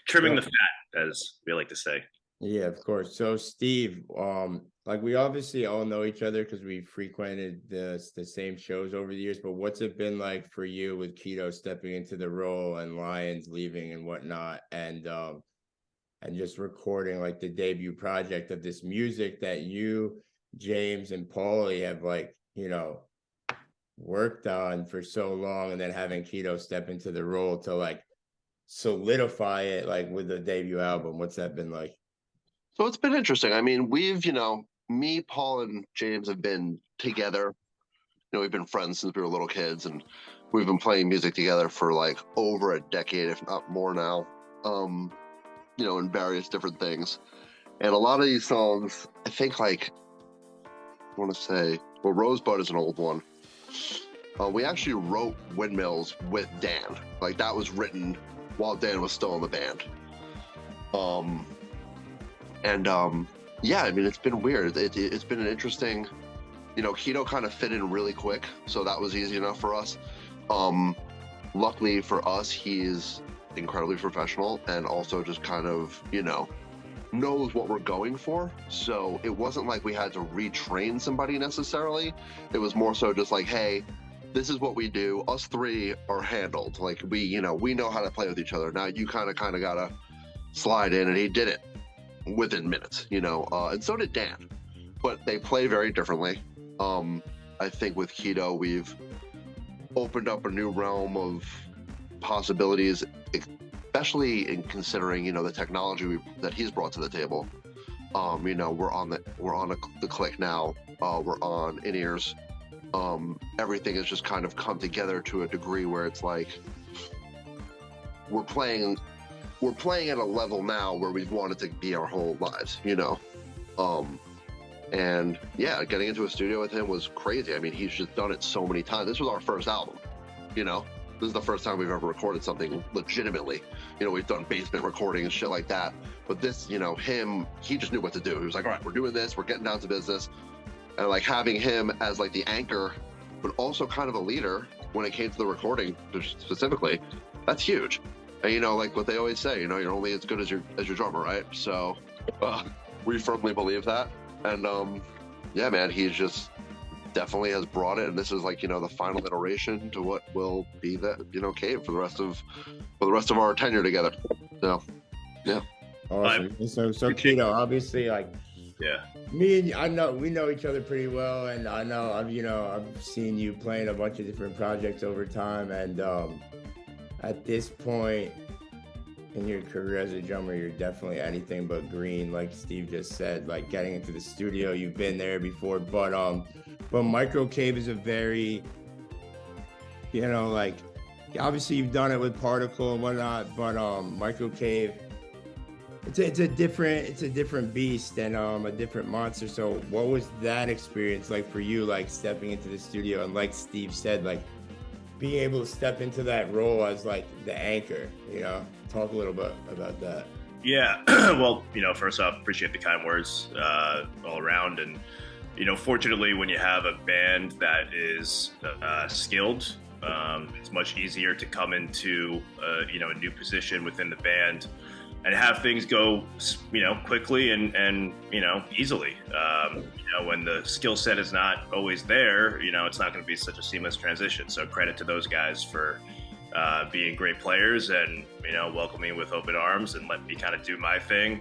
trimming So the fat, as we like to say. yeah, of course. So Steve, like we obviously all know each other because we frequented the same shows over the years, but what's it been like for you with Keto stepping into the role and Lions leaving and whatnot, and just recording like the debut project of this music that you, James, and Paulie have like, worked on for so long, and then having Keto step into the role to like solidify it like with the debut album. What's that been like? So it's been interesting. I mean, me, Paul, and James have been together. We've been friends since we were little kids, and we've been playing music together for like over a decade, if not more now. In various different things. And a lot of these songs, I think, like, I want to say, well, Rosebud is an old one. We actually wrote Windmills with Dan. Like, that was written while Dan was still in the band. Yeah, I mean, it's been weird. It's been an interesting, Keto kind of fit in really quick, so that was easy enough for us. Luckily for us, he's incredibly professional and also just kind of, knows what we're going for. So it wasn't like we had to retrain somebody necessarily. It was more so just like, hey, this is what we do. Us three are handled. Like we know how to play with each other. Now you kind of gotta slide in, and he did it within minutes, and so did Dan. But they play very differently. I think with Keto, we've opened up a new realm of possibilities, especially in considering, the technology that he's brought to the table. We're on the click now. We're on in-ears. Everything has just kind of come together to a degree where it's like we're playing at a level now where we've wanted to be our whole lives, and yeah, getting into a studio with him was crazy. I mean, he's just done it so many times. This was our first album, this is the first time we've ever recorded something legitimately. We've done basement recording and shit like that, but this, he just knew what to do. He was like, all right, we're doing this, we're getting down to business. And like having him as like the anchor, but also kind of a leader when it came to the recording specifically, that's huge. And like what they always say, you're only as good as your drummer, right? So we firmly believe that. And yeah, man, he's just definitely has brought it, and this is like the final iteration to what will be the Cave for the rest of our tenure together. So yeah, awesome. So Keto, obviously, like, yeah, me and we know each other pretty well, and I know I've seen you playing a bunch of different projects over time, and at this point in your career as a drummer, you're definitely anything but green, like Steve just said. Like getting into the studio, you've been there before, but Microcave is a very, like, obviously you've done it with Particle and whatnot, but Microcave, it's a different beast and a different monster. So what was that experience like for you, like stepping into the studio and like Steve said, like being able to step into that role as like the anchor, talk a little bit about that. Yeah. Well, first off, appreciate the kind words all around. And, fortunately, when you have a band that is skilled, it's much easier to come into, a new position within the band and have things go, quickly and easily. When the skill set is not always there, it's not going to be such a seamless transition. So credit to those guys for being great players and, welcome me with open arms and let me kind of do my thing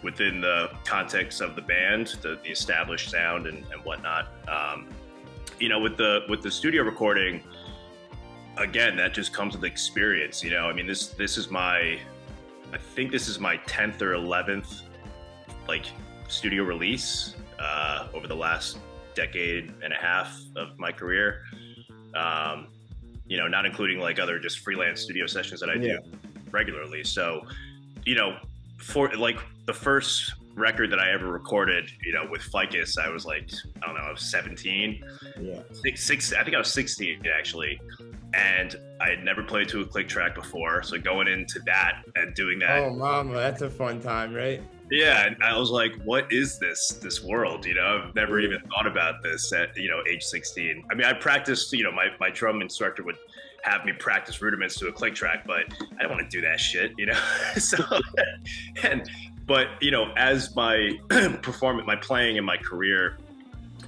within the context of the band, the established sound and whatnot. With the studio recording, again, that just comes with experience. This is I think this is my 10th or 11th like studio release over the last decade and a half of my career. Not including like other just freelance studio sessions that I do regularly. So, for like the first record that I ever recorded, with Ficus, I was like, I don't know, I was 17. Yeah. I think I was 16 actually. And I had never played to a click track before. So going into that and doing that. Oh, mama, that's a fun time, right? Yeah. And I was like, what is this world? I've never even thought about this at, age 16. I mean, I practiced, my drum instructor would have me practice rudiments to a click track, but I don't want to do that shit, you know? So, but, you know, as my performance, my playing and my career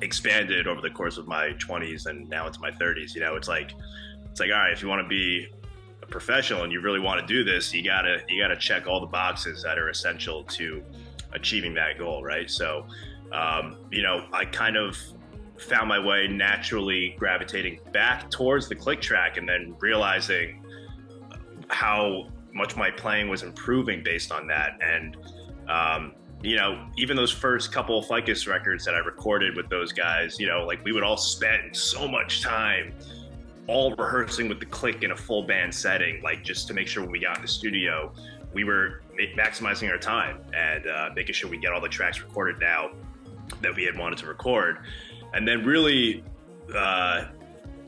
expanded over the course of my 20s and now into my 30s, you know, it's like, all right, if you want to be a professional and you really want to do this, you gotta check all the boxes that are essential to achieving that goal, right? So, you know, I kind of found my way naturally gravitating back towards the click track, and then realizing how much my playing was improving based on that. And you know, even those first couple of Ficus records that I recorded with those guys, you know, like we would all spend so much time all rehearsing with the click in a full band setting, like just to make sure when we got in the studio, we were maximizing our time and making sure we get all the tracks recorded now that we had wanted to record. And then really,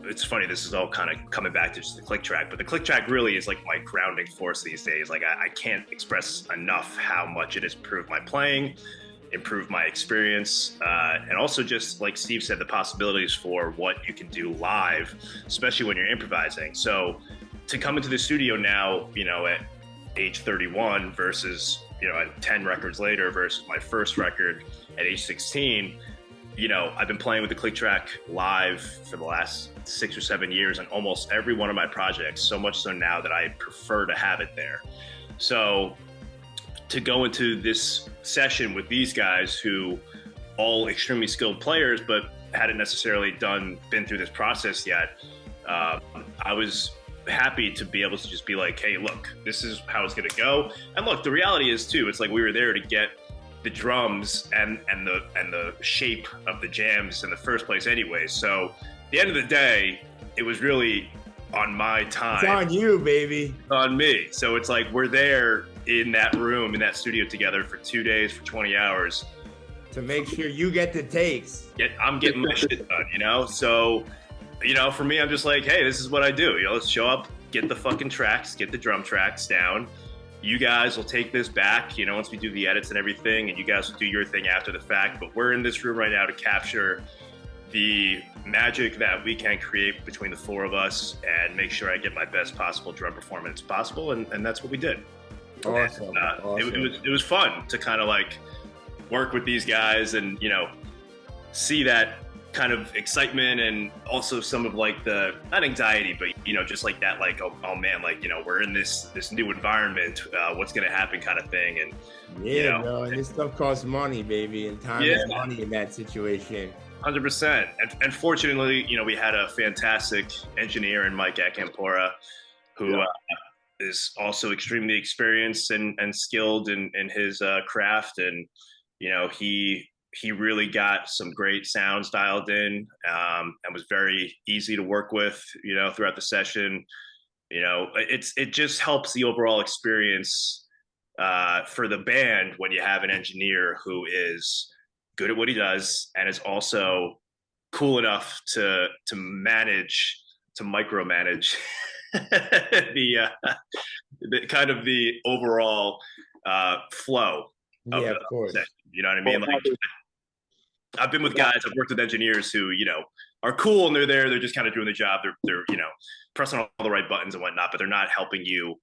it's funny, this is all kind of coming back to just the click track, but the click track really is like my grounding force these days. Like I can't express enough how much it has improved my playing, improved my experience, and also just like Steve said, the possibilities for what you can do live, especially when you're improvising. So to come into the studio now, you know, at age 31 versus, you know, at 10 records later versus my first record at age 16, you know, I've been playing with the click track live for the last 6 or 7 years on almost every one of my projects, so much so now that I prefer to have it there. So to go into this session with these guys who all extremely skilled players, but hadn't necessarily been through this process yet, I was happy to be able to just be like, hey, look, this is how it's going to go. And look, the reality is too, it's like we were there to get the drums and the shape of the jams in the first place anyway. So at the end of the day, it was really on my time. It's on you, baby. On me. So it's like we're there in that room, in that studio together for 2 days, for 20 hours. To make sure you get the takes. I'm getting my shit done, you know? So, you know, for me, I'm just like, hey, this is what I do. You know, let's show up, get the fucking tracks, get the drum tracks down. You guys will take this back, you know, once we do the edits and everything, and you guys will do your thing after the fact. But we're in this room right now to capture the magic that we can create between the four of us and make sure I get my best possible drum performance possible. And that's what we did. Awesome. And, awesome. It was fun to kind of like work with these guys and, you know, see that kind of excitement and also some of like the, not anxiety, but, you know, just like that, like, oh man, like, you know, we're in this new environment, what's going to happen kind of thing. And yeah, you know, bro, and this stuff costs money, baby, and time is money in that situation. 100%. And fortunately, you know, we had a fantastic engineer in Mike Akampora, who is also extremely experienced and skilled in his craft. And, you know, he really got some great sounds dialed in, and was very easy to work with, you know, throughout the session. You know, it just helps the overall experience for the band when you have an engineer who is good at what he does and is also cool enough to micromanage the kind of the overall flow of Yeah, the of course. session. You know what I mean? Like, I've been with guys, I've worked with engineers who, you know, are cool and they're just kind of doing the job. They're, you know, pressing all the right buttons and whatnot, but they're not helping you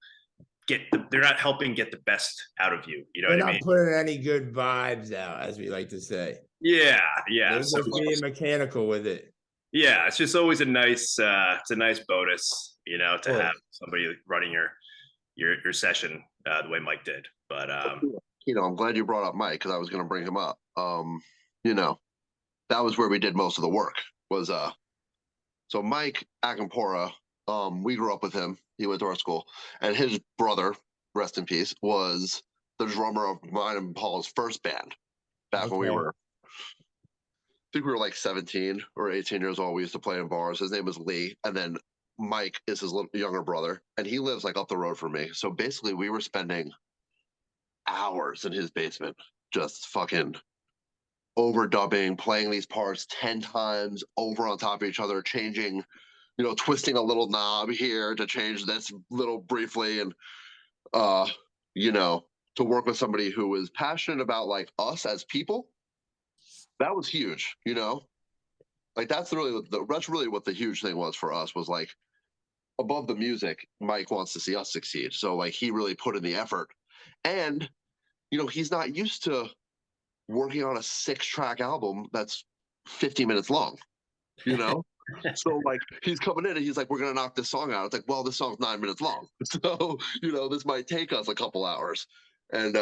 they're not helping get the best out of you. You know They're what I not mean? putting any good vibes out, as we like to say. Yeah. They're So, just being mechanical with it. yeah, it's just always a nice, it's a nice bonus, you know, to have somebody running your session the way Mike did. But you know, I'm glad you brought up Mike because I was going to bring him up. You know, that was where we did most of the work. Was so Mike Akampora, we grew up with him. He went to our school, and his brother, rest in peace, was the drummer of mine and Paul's first band back when we were. I think we were like 17 or 18 years old. We used to play in bars. His name was Lee, and then Mike is his younger brother, and he lives like up the road from me. So basically, we were spending hours in his basement, just fucking overdubbing, playing these parts 10 times over on top of each other, changing, you know, twisting a little knob here to change this little briefly. And, you know, to work with somebody who was passionate about like us as people, that was huge, you know, like that's really what the huge thing was for us, was like above the music, Mike wants to see us succeed. So like he really put in the effort. And, he's not used to working on a 6-track album that's 50 minutes long, you know? So like he's coming in and he's like, we're gonna knock this song out. It's like, well, this song's 9 minutes long. So, this might take us a couple hours. And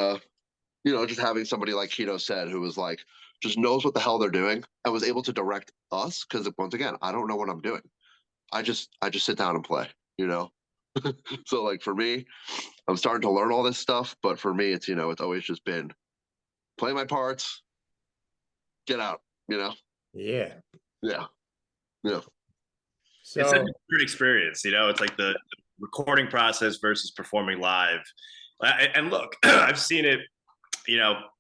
just having somebody like Keto said, who was like, just knows what the hell they're doing and was able to direct us. Cause once again, I don't know what I'm doing. I just sit down and play, So like for me, I'm starting to learn all this stuff, but for me, it's, it's always just been play my parts, get out, Yeah. Yeah. Yeah. It's a So different experience, It's like the recording process versus performing live. And look, I've seen it,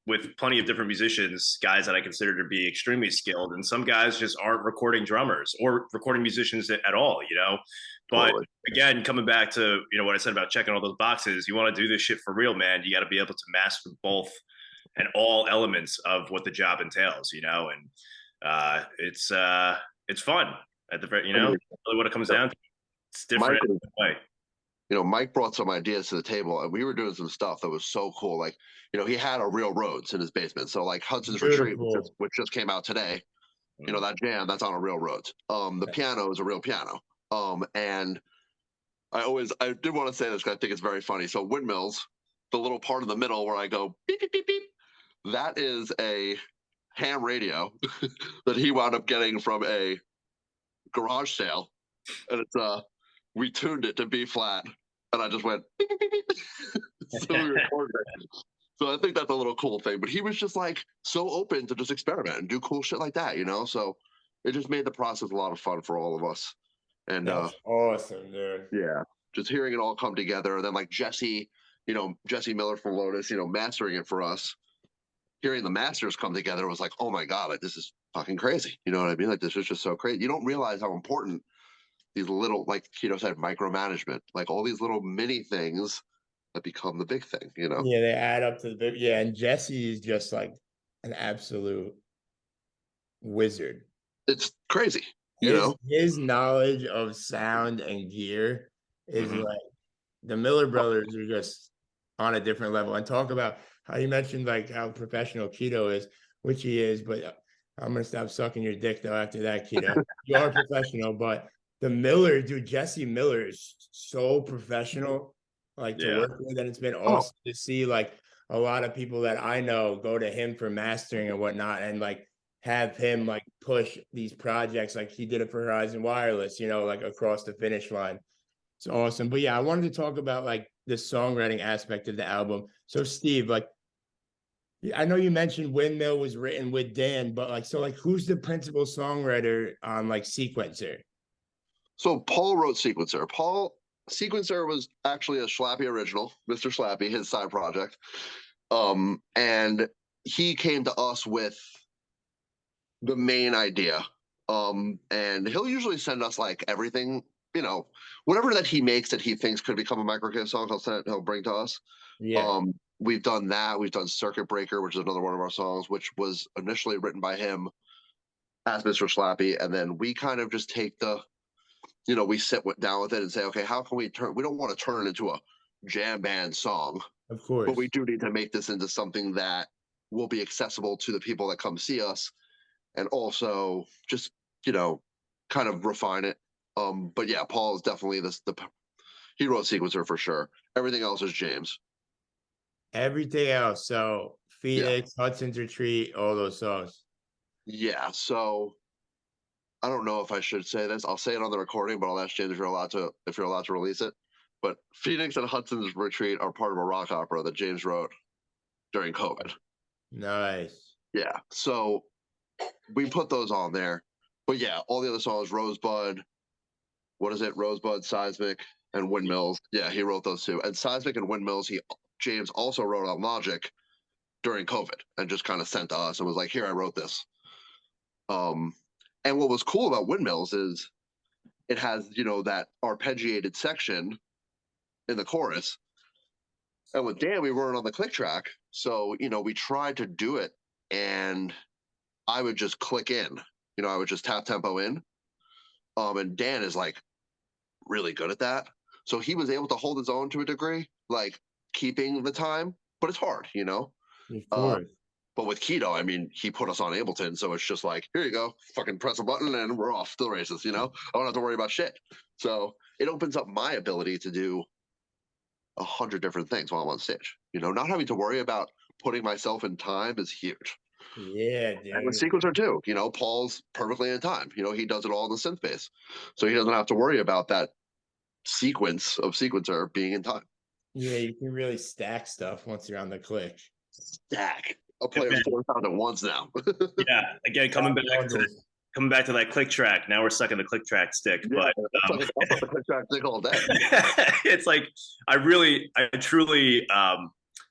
with plenty of different musicians, guys that I consider to be extremely skilled, and some guys just aren't recording drummers or recording musicians at all. But Totally. again, coming back to what I said about checking all those boxes, you want to do this shit for real, man. You got to be able to master both and all elements of what the job entails, and it's fun at the very, really what it comes down to. It's different Mike, in a way. Mike brought some ideas to the table, and we were doing some stuff that was so cool. Like, he had a Real Roads in his basement. So like Hudson's Retreat, which just came out today, that jam, that's on a Real Roads. The piano is a real piano. And I did want to say this because I think it's very funny. So Windmills, the little part in the middle where I go beep, beep, beep, beep, that is a ham radio that he wound up getting from a garage sale. And it's we tuned it to B flat, and I just went beep, beep, beep, beep. So we recorded it. So I think that's a little cool thing. But he was just like so open to just experiment and do cool shit like that, So it just made the process a lot of fun for all of us. And that's awesome, dude. Yeah, just hearing it all come together. And then like Jesse Miller from Lotus, mastering it for us. Hearing the masters come together was like, oh my God, like this is fucking crazy. You know what I mean? Like this is just so crazy. You don't realize how important these little, like Keto said, micromanagement, like all these little mini things that become the big thing, Yeah, they add up to the big. Yeah, and Jesse is just like an absolute wizard. It's crazy, His knowledge of sound and gear is like the Miller brothers are just on a different level. And talk about how you mentioned like how professional Keto is, which he is, but I'm gonna stop sucking your dick though after that, Keto. You are professional, but the Miller, dude, Jesse Miller is so professional, like to work with, and it's been awesome to see like a lot of people that I know go to him for mastering and whatnot, and like have him like push these projects like he did it for Horizon Wireless, like across the finish line. It's awesome. But yeah, I wanted to talk about like the songwriting aspect of the album. So Steve, like I know you mentioned Windmill was written with Dan, but like who's the principal songwriter on like Sequencer? So Paul wrote Sequencer. Sequencer was actually a Schlappy original, Mr. Schlappy, his side project. And he came to us with the main idea. And he'll usually send us like everything, whatever that he makes that he thinks could become a Microcave song, he'll bring to us. Yeah. We've done that. We've done Circuit Breaker, which is another one of our songs, which was initially written by him as Mr. Schlappy. And then we kind of just take we sit down with it and say, okay, how can we don't want to turn it into a jam band song. Of course. But we do need to make this into something that will be accessible to the people that come see us, and also just, kind of refine it. But yeah, Paul is definitely he wrote Sequencer for sure. Everything else is James. Everything else. So Phoenix, Hudson's Retreat, all those songs. Yeah. So I don't know if I should say this. I'll say it on the recording, but I'll ask James if you're allowed to release it. But Phoenix and Hudson's Retreat are part of a rock opera that James wrote during COVID. Nice. Yeah. So we put those on there. But yeah, all the other songs, Rosebud, what is it? Rosebud, Seismic, and Windmills. Yeah, he wrote those too. And Seismic and Windmills, James also wrote on Logic during COVID and just kind of sent to us and was like, here, I wrote this. And what was cool about Windmills is it has, that arpeggiated section in the chorus. And with Dan, we wrote it on the click track. So, we tried to do it and I would just click in, I would just tap tempo in. And Dan is like really good at that. So he was able to hold his own to a degree, like keeping the time, but it's hard, you know? Of course. But with Keto, I mean, he put us on Ableton, so it's just like, here you go, fucking press a button and we're off to the races, you know? I don't have to worry about shit. So it opens up my ability to do 100 different things while I'm on stage. You know, not having to worry about putting myself in time is huge. Yeah, And with dude. sequencer too, you know, Paul's perfectly in time. You know, he does it all in the synth base. So he doesn't have to worry about that sequence of sequencer being in time. Yeah, you can really stack stuff once you're on the click. Stack. I'll play it 4 times at once now. Yeah, again, coming back to that click track. Now we're stuck in the click track stick. Yeah, But that's the click track stick all day. it's like I truly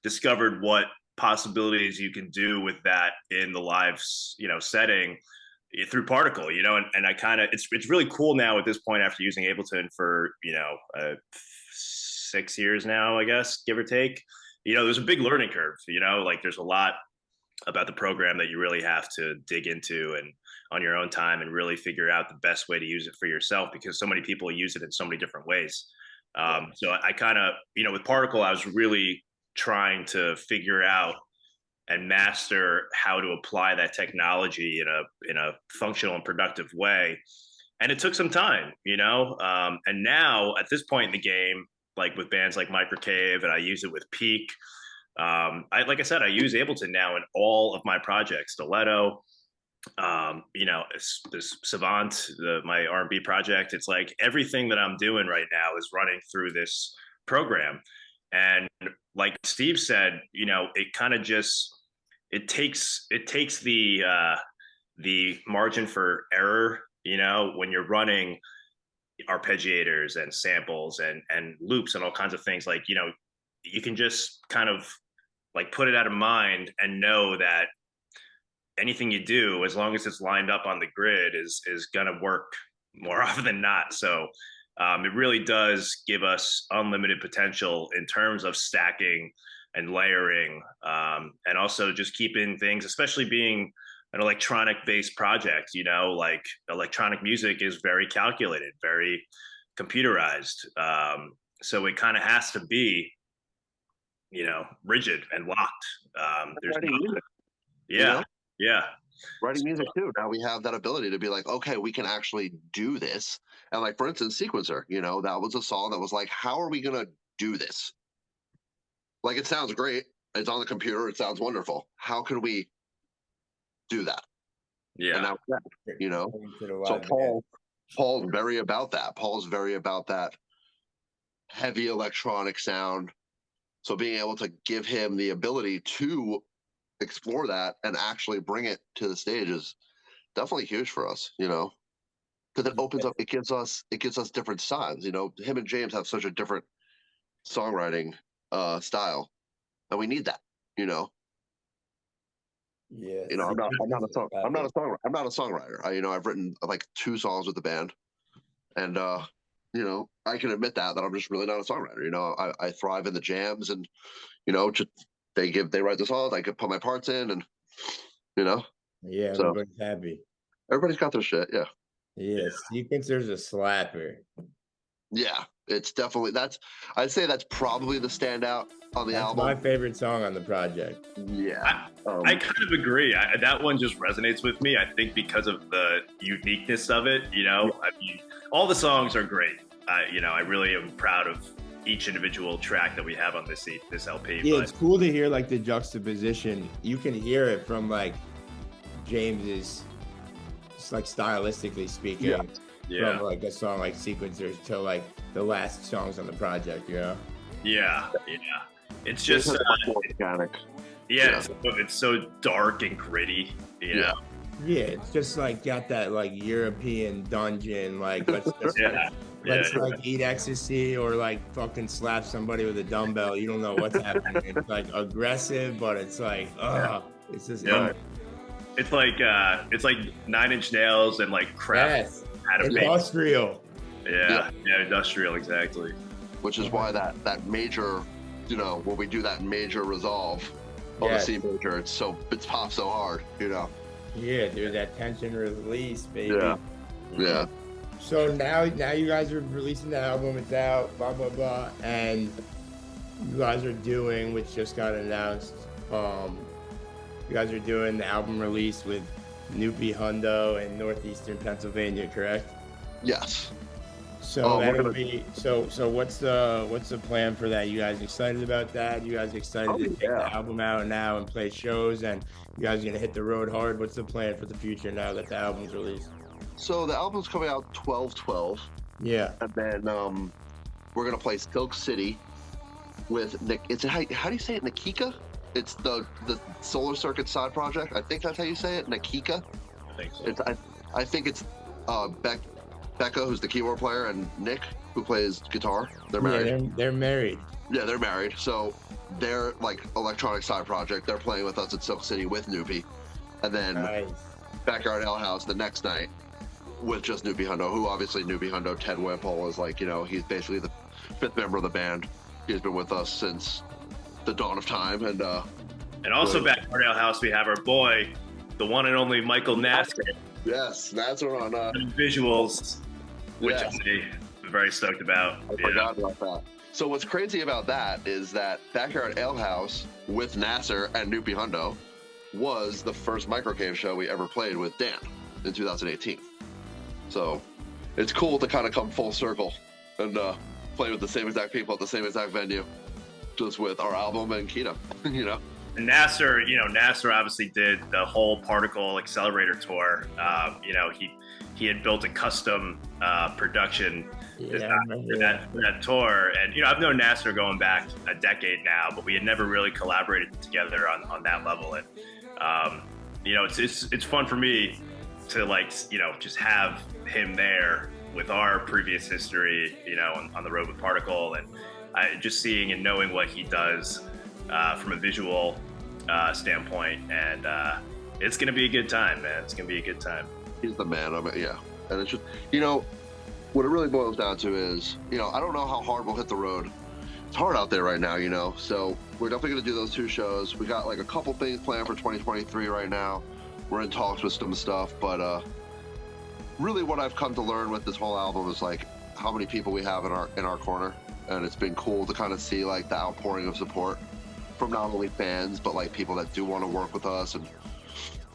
discovered what possibilities you can do with that in the live, setting through Particle, and I kind of it's really cool now at this point after using Ableton for 6 years now, I guess, give or take. There's a big learning curve. Like there's a lot about the program that you really have to dig into and on your own time and really figure out the best way to use it for yourself, because so many people use it in so many different ways. So I kind of, with Particle, I was really trying to figure out and master how to apply that technology in a functional and productive way. And it took some time, and now at this point in the game, like with bands like Microcave, and I use it with Peak. Like I said, I use Ableton now in all of my projects. Stiletto, this Savant, my R&B project. It's like everything that I'm doing right now is running through this program. And like Steve said, it kind of just it takes the margin for error, when you're running arpeggiators and samples and loops and all kinds of things. Like, you can just kind of like put it out of mind and know that anything you do, as long as it's lined up on the grid, is going to work more often than not. So it really does give us unlimited potential in terms of stacking and layering, and also just keeping things, especially being an electronic based project, like electronic music is very calculated, very computerized. So it kind of has to be, rigid and locked. There's Writing music. Yeah. Writing music too. Now we have that ability to be like, okay, we can actually do this. And like, for instance, Sequencer, that was a song that was like, how are we going to do this? Like, it sounds great. It's on the computer. It sounds wonderful. How can we do that? Yeah. And now, so Paul's very about that. Paul's very about that heavy electronic sound. So being able to give him the ability to explore that and actually bring it to the stage is definitely huge for us, because it opens up, it gives us different styles. Him and James have such a different songwriting style, and we need that. Yeah. I'm not a songwriter. I've written like 2 songs with the band, and I can admit that I'm just really not a songwriter. I thrive in the jams, and just they write the songs, I could put my parts in, and Yeah, everybody's happy. Everybody's got their shit. Yeah. Yeah, Sequencer's a slapper. Yeah, it's definitely I'd say that's probably the standout on the album. My favorite song on the project. Yeah, I kind of agree. That one just resonates with me. I think because of the uniqueness of it. I mean, all the songs are great. I really am proud of each individual track that we have on this LP. Yeah, it's cool to hear like the juxtaposition. You can hear it from like James's, just like stylistically speaking, from like a song like Sequencers to like the last songs on the project. Yeah. It's just organic. It's so dark and gritty. Yeah, it's just like got that like European dungeon, like let's like eat ecstasy or like fucking slap somebody with a dumbbell. You don't know what's happening. It's like aggressive, but it's like it's just it's like 9 Inch Nails and like crap. Industrial. Yeah, industrial, exactly. Which is why that major, when we do that major resolve on the C major, it's popped so hard, Yeah, dude, that tension release, baby. Yeah. So now you guys are releasing the album. It's out, blah blah blah, and you guys are doing, which just got announced. You guys are doing the album release with Nupi Hundo in northeastern Pennsylvania, correct? Yes. So that'll be so. What's the plan for that? You guys excited about that? You guys excited to take the album out now and play shows, and you guys are gonna hit the road hard? What's the plan for the future now that the album's released? So the album's coming out 12/12. Yeah. And then we're gonna play Silk City with Nick. It's how do you say it? Nikika? It's the Solar Circuit side project. I think that's how you say it. Nikika. I think so. I think it's Becca, who's the keyboard player, and Nick, who plays guitar. They're married. Yeah, they're married. Yeah, they're married. So they're like electronic side project. They're playing with us at Silk City with Nupi, and then Backyard Ale House the next night with just Nupi Hundo, who obviously Nupi Hundo, Ted Whipple is like, he's basically the 5th member of the band. He's been with us since the dawn of time, and also back at our house we have our boy, the one and only Michael Nasser. Yes, Nasser on visuals, which I'm very stoked about. I forgot about that. So what's crazy about that is that Backyard Ale House with Nasser and Nupi Hundo was the first Microcave show we ever played with Dan in 2018. So it's cool to kind of come full circle and play with the same exact people at the same exact venue, just with our album and Keto, And Nasser, Nasser obviously did the whole Particle Accelerator tour. He had built a custom production for that tour. And, I've known Nasser going back a decade now, but we had never really collaborated together on that level. And, it's fun for me to just have him there with our previous history, on the road with Particle, and just seeing and knowing what he does from a visual standpoint, and it's gonna be a good time, man. It's gonna be a good time. He's the man. And it's just, what it really boils down to is, I don't know how hard we'll hit the road. It's hard out there right now, so we're definitely gonna do those 2 shows. We got like a couple things planned for 2023 right now. We're in talks with some stuff, but really what I've come to learn with this whole album is like how many people we have in our corner, and it's been cool to kind of see like the outpouring of support from not only fans but like people that do want to work with us, and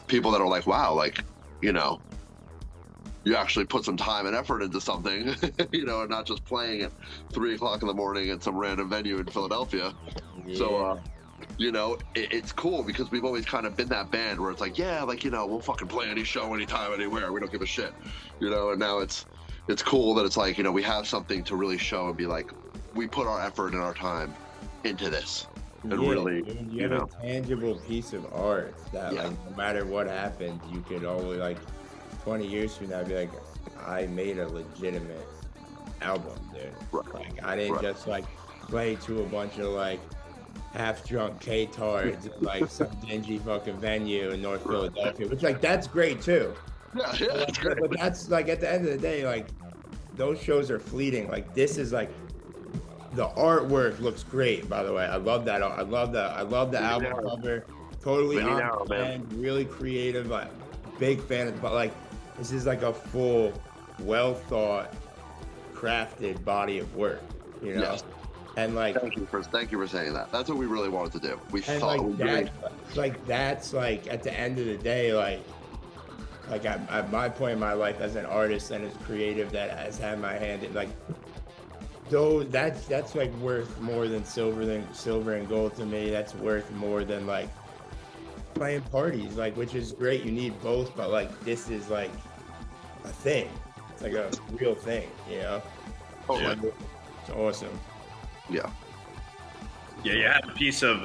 people that are like, wow, like, you actually put some time and effort into something, and not just playing at 3 o'clock in the morning at some random venue in Philadelphia. Yeah. So it's cool because we've always kind of been that band where it's like, we'll fucking play any show, anytime, anywhere. We don't give a shit, and now it's cool that it's like, we have something to really show and be like, we put our effort and our time into this. And really, you have a tangible piece of art that like, no matter what happens, you could always, like, 20 years from now be like, I made a legitimate album, dude. Right. Like, I didn't just like play to a bunch of like half-drunk K-tards at like some dingy fucking venue in North Philadelphia, which like that's great too. Yeah, that's great. But that's like at the end of the day, like those shows are fleeting. Like this is like the artwork looks great, by the way. I love that. I love the album cover. Totally on brand, really creative. Like big fan of, but like this is like a full, well thought, crafted body of work. Yes. And like, thank you for saying that. That's what we really wanted to do. We thought that's like at the end of the day, like at my point in my life as an artist and as creative that has had my hand in, like, though that's like worth more than silver and gold to me. That's worth more than like playing parties, like, which is great. You need both, but like this is like a thing. It's like a real thing, Oh, yeah. It's awesome. Yeah. Yeah, you have a piece of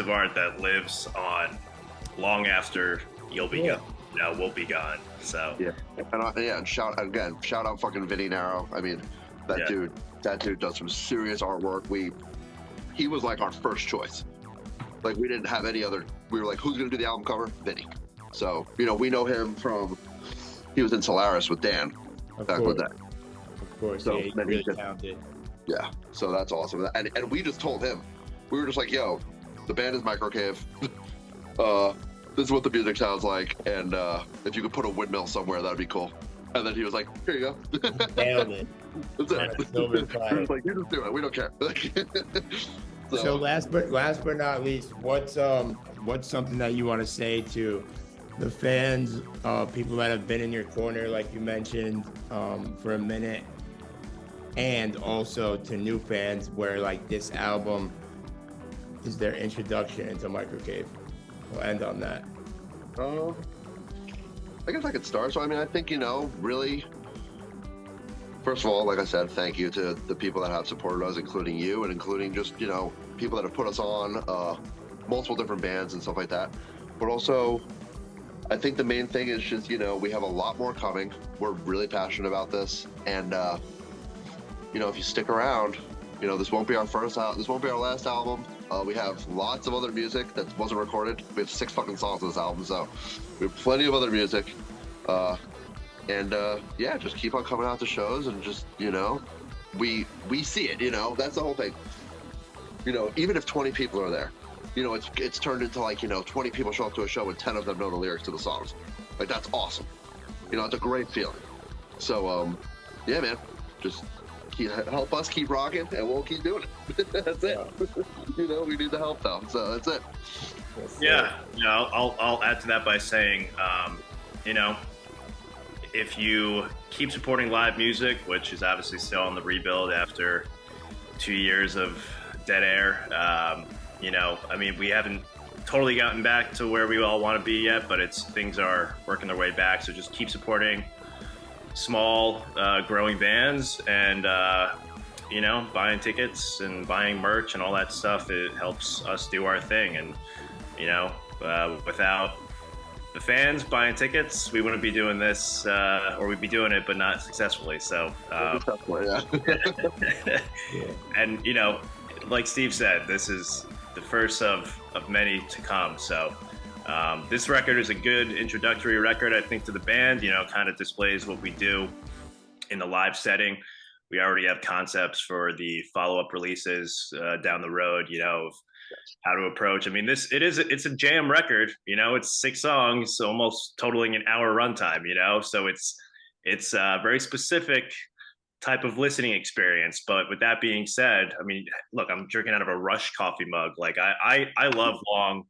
art that lives on long after you'll be gone. We'll be gone. So and shout out fucking Vinny Narrow. I mean, that dude does some serious artwork. He was like our first choice. Like we didn't have any other. We were like, who's gonna do the album cover? Vinny. So we know him from. He was in Solaris with Dan. Back with that. Of course, so he's really talented. Yeah, so that's awesome. And we just told him, we were just like, yo, the band is Microcave. This is what the music sounds like, and if you could put a windmill somewhere, that'd be cool. And then he was like, "Here you go." Nailed it. That's it. That's silver He platter. was like, "You just do it. We don't care." So last but not least, what's something that you want to say to the fans, people that have been in your corner, like you mentioned, for a minute, and also to new fans where like this album is their introduction into Microcave? We'll end on that. I guess I could start. So, I mean, I think, really, first of all, like I said, thank you to the people that have supported us, including you and including just, people that have put us on multiple different bands and stuff like that. But also, I think the main thing is just, we have a lot more coming. We're really passionate about this. And, if you stick around, this won't be our this won't be our last album. We have lots of other music that wasn't recorded. We have 6 fucking songs on this album, so we have plenty of other music. Yeah, just keep on coming out to shows and just, we see it, that's the whole thing. Even if 20 people are there, it's turned into like, 20 people show up to a show and 10 of them know the lyrics to the songs. Like, that's awesome. It's a great feeling. So, yeah, man, just help us keep rocking and we'll keep doing it. That's it. We need the help though, so that's it. Yeah, I'll add to that by saying, if you keep supporting live music, which is obviously still on the rebuild after 2 years of dead air, I mean, we haven't totally gotten back to where we all want to be yet, but things are working their way back. So just keep supporting small, growing bands, and buying tickets and buying merch and all that stuff. It helps us do our thing, and without the fans buying tickets, we wouldn't be doing this, or we'd be doing it but not successfully. So and like Steve said, this is the first of many to come. So this record is a good introductory record, I think, to the band. Kind of displays what we do in the live setting. We already have concepts for the follow-up releases down the road, of how to approach. I mean, it's a jam record, it's 6 songs, almost totaling an hour runtime, so it's a very specific type of listening experience. But with that being said, I mean, look, I'm drinking out of a Rush coffee mug. Like I love long,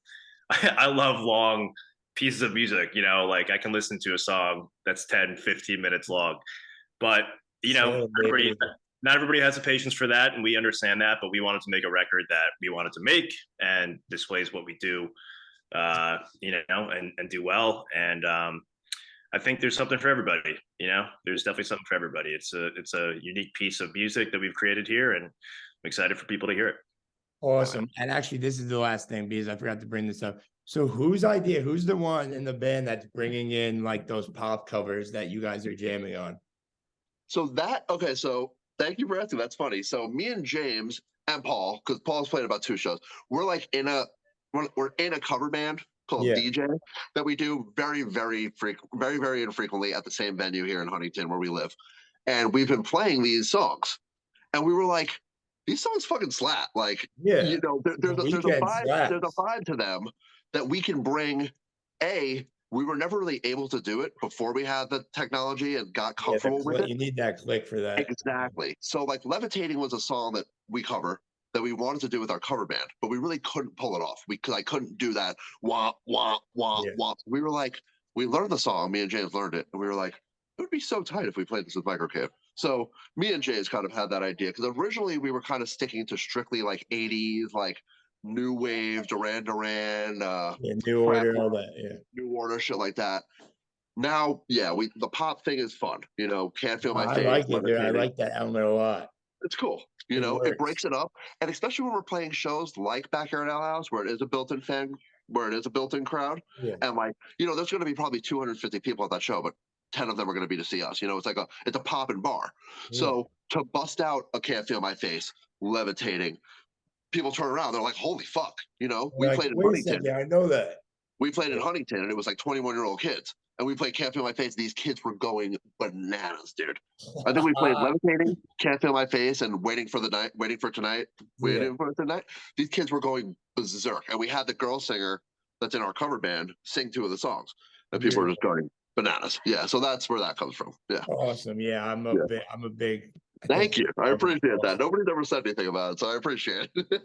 I love long pieces of music, like I can listen to a song that's 10, 15 minutes long, but not everybody has the patience for that, and we understand that, but we wanted to make a record that we wanted to make and displays what we do, and do well. And I think there's something for everybody. There's definitely something for everybody. It's a unique piece of music that we've created here, and I'm excited for people to hear it. Awesome. And actually, this is the last thing, because I forgot to bring this up. So who's the one in the band that's bringing in like those pop covers that you guys are jamming on? So thank you for asking. That's funny. So me and James and Paul, because Paul's played about 2 shows, we're like we're in a cover band called DJ that we do very, very infrequently at the same venue here in Huntington where we live. And we've been playing these songs, and we were like, these songs fucking slap. Like, there's a vibe to them that we can bring. We were never really able to do it before we had the technology and got comfortable with it. You need that click for that. Exactly. So like Levitating was a song that we cover that we wanted to do with our cover band, but we really couldn't pull it off because I couldn't do that wah wah wah wah. We were like, we learned the song, me and James learned it, and we were like, it would be so tight if we played this with Microcave. So me and James kind of had that idea, because originally we were kind of sticking to strictly like 80s, like new wave, Duran Duran, New Order, all that, New Order, shit like that. Now, the pop thing is fun. Can't Feel My Face. I like it, dude. I like that element a lot. It's cool. It breaks it up, and especially when we're playing shows like Backyard Ale House, where it is a built-in fan, where it is a built-in crowd, and like, there's going to be probably 250 people at that show, but 10 of them are going to be to see us. It's a pop and bar. So to bust out a Can't Feel My Face, Levitating, people turn around, they're like, holy fuck, we played in Huntington. I know that. We played in Huntington, and it was like 21-year-old kids. And we played Can't Feel My Face. These kids were going bananas, dude. I think we played Levitating, Can't Feel My Face, and Waiting for Tonight. These kids were going berserk. And we had the girl singer that's in our cover band sing 2 of the songs. And people were just going bananas. Yeah, so that's where that comes from. Yeah. Awesome. Yeah, I'm a big. I think Thank you. I Marvin's appreciate that. awesome. Nobody's ever said anything about it, so I appreciate it.